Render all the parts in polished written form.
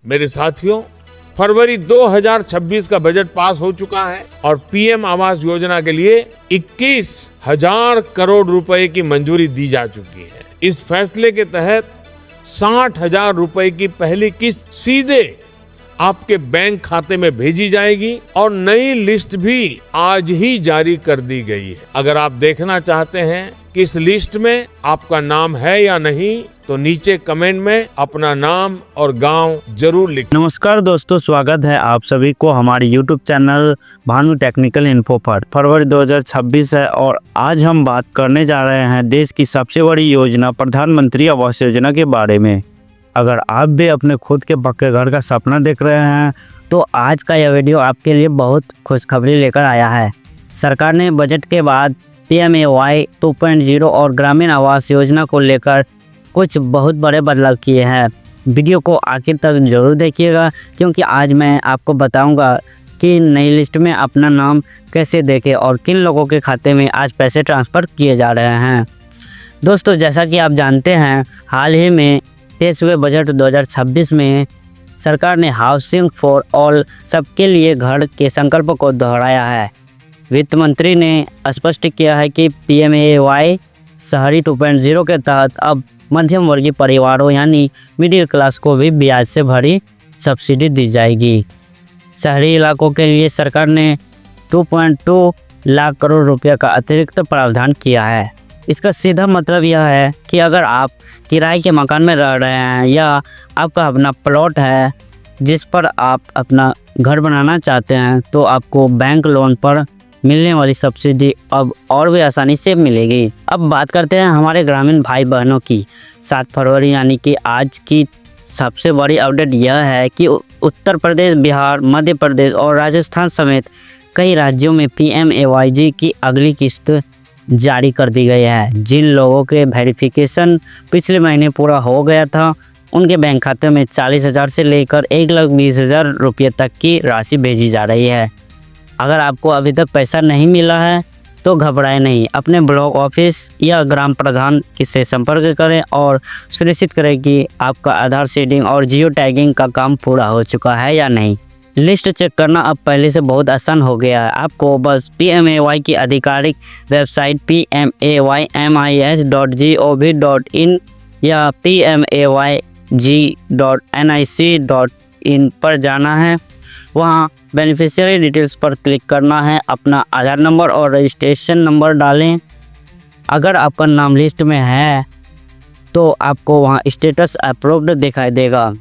मेरे साथियों, फरवरी 2026 का बजट पास हो चुका है और पीएम आवास योजना के लिए 21,000 करोड़ रुपए की मंजूरी दी जा चुकी है। इस फैसले के तहत 60,000 रुपए की पहली किस्त सीधे आपके बैंक खाते में भेजी जाएगी और नई लिस्ट भी आज ही जारी कर दी गई है। अगर आप देखना चाहते हैं कि इस लिस्ट में आपका नाम है या नहीं, तो नीचे कमेंट में अपना नाम और गांव जरूर लिखें। नमस्कार दोस्तों, स्वागत है आप सभी को हमारे YouTube channel Bhanu technical info पर। फरवरी 2026 है और आज हम बात करने जा रहे हैं देश की सबसे बड़ी योजना प्रधानमंत्री आवास योजना के बारे में। अगर आप भी अपने खुद के पक्के घर का सपना देख रहे हैं तो आज का यह वीडियो आपके लिए बहुत खुशखबरी लेकर आया है। सरकार ने बजट के बाद PMAY 2.0 और ग्रामीण आवास योजना को लेकर कुछ बहुत बड़े बदलाव किए हैं। वीडियो को आखिर तक जरूर देखिएगा क्योंकि आज मैं आपको बताऊंगा कि नई लिस्ट में अपना नाम कैसे देखें और किन लोगों के खाते में आज पैसे ट्रांसफ़र किए जा रहे हैं। दोस्तों, जैसा कि आप जानते हैं, हाल ही में पेश हुए बजट 2026 में सरकार ने हाउसिंग फॉर ऑल सबके लिए घर के संकल्प को दोहराया है। वित्त मंत्री ने स्पष्ट किया है कि PMAY शहरी 2.0 के तहत अब मध्यम वर्गीय परिवारों यानी मिडिल क्लास को भी ब्याज से भरी सब्सिडी दी जाएगी। शहरी इलाकों के लिए सरकार ने 2.2 लाख करोड़ रुपये का अतिरिक्त प्रावधान किया है। इसका सीधा मतलब यह है कि अगर आप किराए के मकान में रह रहे हैं या आपका अपना प्लॉट है जिस पर आप अपना घर बनाना चाहते हैं, तो आपको बैंक लोन पर मिलने वाली सब्सिडी अब और भी आसानी से मिलेगी। अब बात करते हैं हमारे ग्रामीण भाई बहनों की। 7 फरवरी यानी कि आज की सबसे बड़ी अपडेट यह है कि उत्तर प्रदेश, बिहार, मध्य प्रदेश और राजस्थान समेत कई राज्यों में PMAY की अगली किस्त जारी कर दी गई है। जिन लोगों के वेरिफिकेशन पिछले महीने पूरा हो गया था, उनके बैंक खाते में 40,000 से लेकर 1,20,000 रुपये तक की राशि भेजी जा रही है। अगर आपको अभी तक पैसा नहीं मिला है तो घबराएं नहीं, अपने ब्लॉक ऑफिस या ग्राम प्रधान से संपर्क करें और सुनिश्चित करें कि आपका आधार सीडिंग और जियो टैगिंग का काम पूरा हो चुका है या नहीं। लिस्ट चेक करना अब पहले से बहुत आसान हो गया है। आपको बस PMAY की आधिकारिक वेबसाइट PMAYMIS.gov.in या PMAYG.nic.in पर जाना है। वहाँ बेनिफिशियरी डिटेल्स पर क्लिक करना है, अपना आधार नंबर और रजिस्ट्रेशन नंबर डालें। अगर आपका नाम लिस्ट में है तो आपको वहाँ स्टेटस अप्रूव्ड दिखाई देगा।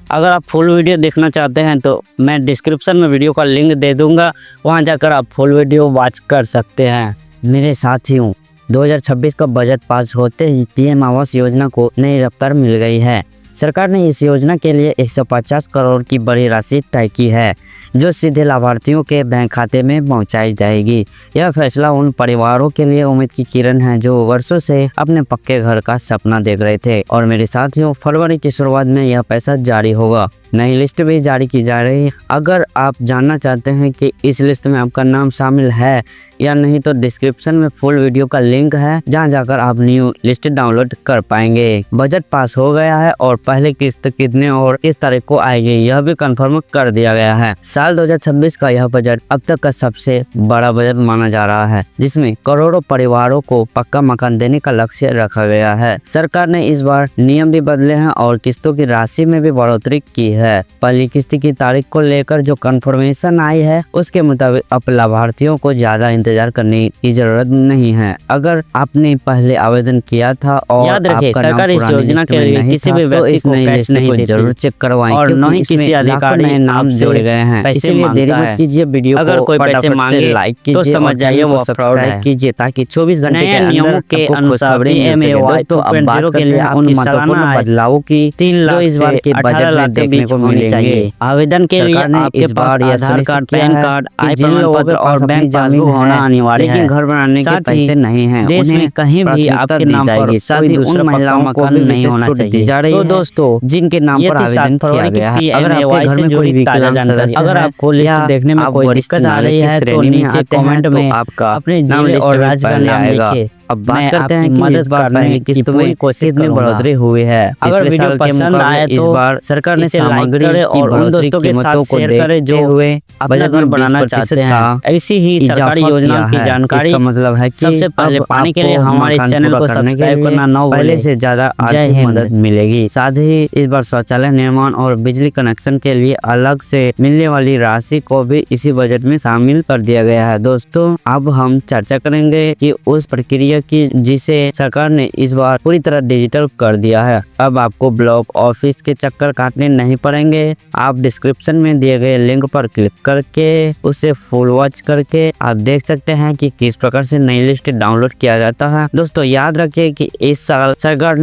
अगर आप फुल वीडियो देखना चाहते हैं तो मैं डिस्क्रिप्शन में वीडियो का लिंक दे दूंगा, वहां जाकर आप फुल वीडियो वॉच कर सकते हैं। मेरे साथियों, 2026 का बजट पास होते ही PM आवास योजना को नई रफ्तार मिल गई है। सरकार ने इस योजना के लिए 150 करोड़ की बड़ी राशि तय की है जो सीधे लाभार्थियों के बैंक खाते में पहुंचाई जाएगी। यह फैसला उन परिवारों के लिए उम्मीद की किरण है जो वर्षों से अपने पक्के घर का सपना देख रहे थे। और मेरे साथियों, फरवरी की शुरुआत में यह पैसा जारी होगा। नई लिस्ट भी जारी की जा रही है। अगर आप जानना चाहते हैं कि इस लिस्ट में आपका नाम शामिल है या नहीं, तो डिस्क्रिप्शन में फुल वीडियो का लिंक है जहां जाकर आप न्यू लिस्ट डाउनलोड कर पाएंगे। बजट पास हो गया है और पहले किस्त कितने और किस तारीख को आएगी यह भी कंफर्म कर दिया गया है। साल 2026 का यह बजट अब तक का सबसे बड़ा बजट माना जा रहा है, जिसमें करोड़ों परिवारों को पक्का मकान देने का लक्ष्य रखा गया है। सरकार ने इस बार नियम भी बदले हैं और किस्तों की राशि में भी बढ़ोतरी की है। पहली किस्त की तारीख को लेकर जो कंफर्मेशन आई है उसके मुताबिक अब लाभार्थियों को ज्यादा इंतजार करने की जरूरत नहीं है। अगर आपने पहले आवेदन किया था और याद रखिए, सरकार इस योजना के लिए किसी भी व्यक्ति को कैश नहीं देती, जरूर चेक करवाएं और न ही किसी अधिकारी नए नाम जोड़े गए हैं। इसलिए देरी मत कीजिए। वीडियो अगर कोई पैसे मांगे लाइक तो कीजिए समझ जाइए वो फ्रॉड है कीजिए ताकि 24 घंटे नए के नियमों अंदर के आपको अनुसार खुशखबरी मिल सके। PMAY दोस्तों, अब बात 2.0 के लिए करते हैं उन आपकी महत्वपूर्ण सालाना आय बदलावों की 3 लाख जो इस बार के बजट में देखने को मिलेंगे। आवेदन के लिए सरकार ने आपके इस पास बार यह आधार कार्ड, सुनिश्चित किया पैन है कार्ड, कि आय जिन प्रमाण लोगों पत्र के और पास बैंक अपनी पासबुक जमीन होना है, अनिवार्य है। लेकिन घर बनाने के साथ ही पैसे नहीं हैं, देश उन्हें में कहीं भी प्राथमिकता आपके दी नाम पर जाएगी। साथ ही दूसरा उन पक्का महिलाओं को मकान भी नहीं विशेष होना छूट दी चाहिए। जा रही तो है दोस्तों, जिनके नाम ये पर थी आवेदन 7 किया फरवरी की गया है। अगर PMAY आपके घर से में कोई जुड़ी ताजा विकलांग जानकारी। सदस्य अगर है आपको लिस्ट या देखने में आप कोई वरिष्ठ दिक्कत आ नागरिक रही की है तो श्रेणी में नीचे आते हैं कमेंट तो में आपका अपने नाम जिले लिस्ट और में राज्य का पहले नाम आएगा। लिखिए अब बात करते हैं कि मदद करने की पूरी कोशिश में बढ़ोतरी हुई है। अगर वीडियो पसंद आए तो इस बार सरकार ने सामग्री और उन दोस्तों के साथ शेयर करें जो हुए अपना घर बनाना चाहते हैं। ऐसी ही सरकारी योजना की जानकारी इसका मतलब है कि सबसे पहले पाने के लिए हमारे चैनल को सब्सक्राइब करना न भूलें। पहले से ज्यादा आर्थिक मदद मिलेगी। साथ ही इस बार शौचालय निर्माण और बिजली कनेक्शन के लिए अलग से मिलने वाली राशि को भी इसी बजट में शामिल कर दिया गया है। दोस्तों अब हम चर्चा करेंगे कि उस प्रक्रिया की जिसे सरकार ने इस बार पूरी तरह डिजिटल कर दिया है। अब आपको ब्लॉक ऑफिस के चक्कर काटने नहीं पड़ेंगे। आप डिस्क्रिप्शन में दिए गए लिंक पर क्लिक करके उसे फुल वॉच करके आप देख सकते हैं कि किस प्रकार से नई लिस्ट डाउनलोड किया जाता है। दोस्तों याद रखिए कि इस साल सरकार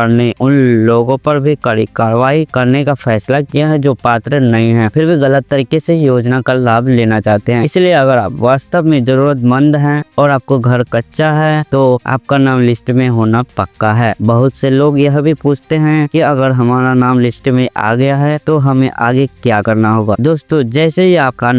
ने उन लोगों पर भी कड़ी कार्रवाई करने का फैसला किया है जो पात्र नहीं है फिर भी गलत तरीके से योजना का लाभ लेना चाहते हैं। इसलिए अगर आप वास्तव में जरूरतमंद हैं और आपको घर कच्चा है तो आपका नाम लिस्ट में होना पक्का है। बहुत से लोग यह भी पूछते हैं कि अगर हमारा नाम लिस्ट में आ गया है तो हमें आगे क्या करना होगा। दोस्तों जैसे ही आपका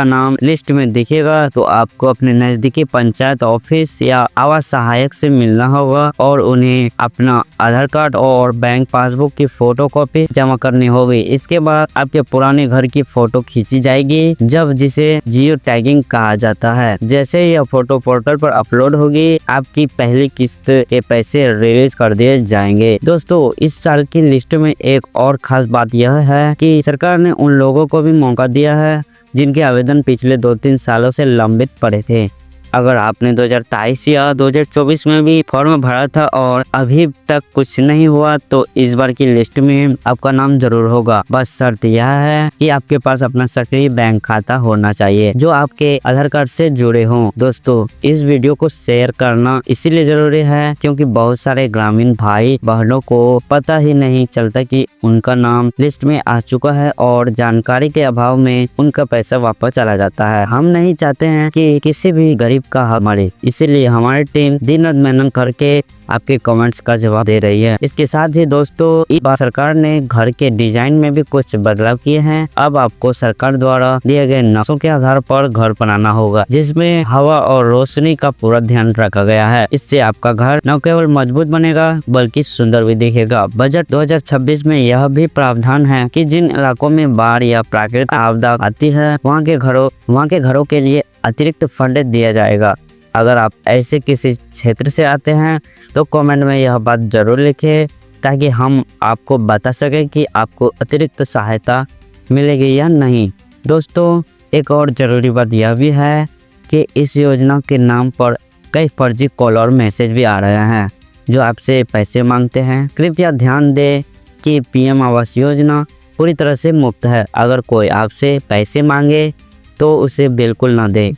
नाम लिस्ट में दिखेगा तो आपको अपने नजदीकी पंचायत ऑफिस या आवास सहायक से मिलना होगा और उन्हें अपना आधार कार्ड और बैंक पासबुक की फोटोकॉपी जमा करनी होगी। इसके बाद आपके पुराने घर की फोटो खींची जाएगी जिसे जियो टैगिंग कहा जाता है। जैसे यह फोटो पोर्टल पर अपलोड होगी आपकी पहली किस्त के पैसे रिलीज कर दिए जाएंगे। दोस्तों इस साल की लिस्ट में एक और खास बात यह है कि सरकार ने उन लोगों को भी मौका दिया है जिनके आवेदन पिछले 2-3 सालों से लंबित पड़े थे। अगर आपने 2023 या 2024 में भी फॉर्म भरा था और अभी तक कुछ नहीं हुआ तो इस बार की लिस्ट में आपका नाम जरूर होगा। बस शर्त यह है कि आपके पास अपना सक्रिय बैंक खाता होना चाहिए जो आपके आधार कार्ड से जुड़े हों। दोस्तों इस वीडियो को शेयर करना इसीलिए जरूरी है क्योंकि बहुत सारे ग्रामीण भाई बहनों को पता ही नहीं चलता कि उनका नाम लिस्ट में आ चुका है और जानकारी के अभाव में उनका पैसा वापस चला जाता है। हम नहीं चाहते हैं कि किसी भी गरीब का हमारे, इसीलिए हमारी टीम दिन रात मेहनत करके आपके कमेंट्स का जवाब दे रही है। इसके साथ ही दोस्तों इस बार सरकार ने घर के डिजाइन में भी कुछ बदलाव किए हैं। अब आपको सरकार द्वारा दिए गए नक्शों के आधार पर घर बनाना होगा जिसमें हवा और रोशनी का पूरा ध्यान रखा गया है। इससे आपका घर न केवल मजबूत बनेगा बल्कि सुंदर भी दिखेगा। बजट 2026 में यह भी प्रावधान है कि जिन इलाकों में बाढ़ या प्राकृतिक आपदा आती है वहाँ के घरों के लिए अतिरिक्त फंड दिया जाएगा। अगर आप ऐसे किसी क्षेत्र से आते हैं तो कमेंट में यह बात जरूर लिखें ताकि हम आपको बता सकें कि आपको अतिरिक्त सहायता मिलेगी या नहीं। दोस्तों एक और ज़रूरी बात यह भी है कि इस योजना के नाम पर कई फर्जी कॉल और मैसेज भी आ रहे हैं जो आपसे पैसे मांगते हैं। कृपया ध्यान दें कि पीएम आवास योजना पूरी तरह से मुफ्त है। अगर कोई आपसे पैसे मांगे तो उसे बिल्कुल ना दें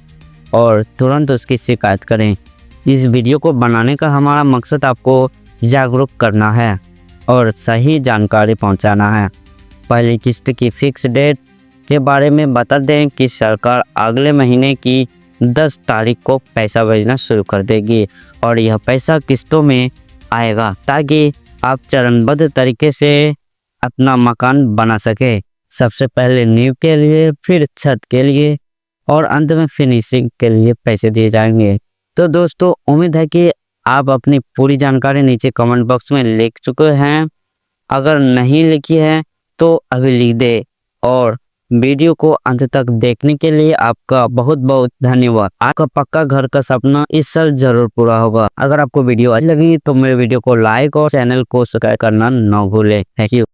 और तुरंत उसकी शिकायत करें। इस वीडियो को बनाने का हमारा मकसद आपको जागरूक करना है और सही जानकारी पहुंचाना है। पहली किस्त की फिक्स डेट के बारे में बता दें कि सरकार अगले महीने की 10 तारीख को पैसा भेजना शुरू कर देगी और यह पैसा किस्तों में आएगा ताकि आप चरणबद्ध तरीके से अपना मकान बना सके। सबसे पहले नींव के लिए, फिर छत के लिए और अंत में फिनिशिंग के लिए पैसे दिए जाएंगे। तो दोस्तों उम्मीद है कि आप अपनी पूरी जानकारी नीचे कमेंट बॉक्स में लिख चुके हैं। अगर नहीं लिखी है तो अभी लिख दे और वीडियो को अंत तक देखने के लिए आपका बहुत बहुत धन्यवाद। आपका पक्का घर का सपना इस साल जरूर पूरा होगा। अगर आपको वीडियो अच्छी लगी तो मेरे वीडियो को लाइक और चैनल को सब्सक्राइब करना न भूलें। Thank you.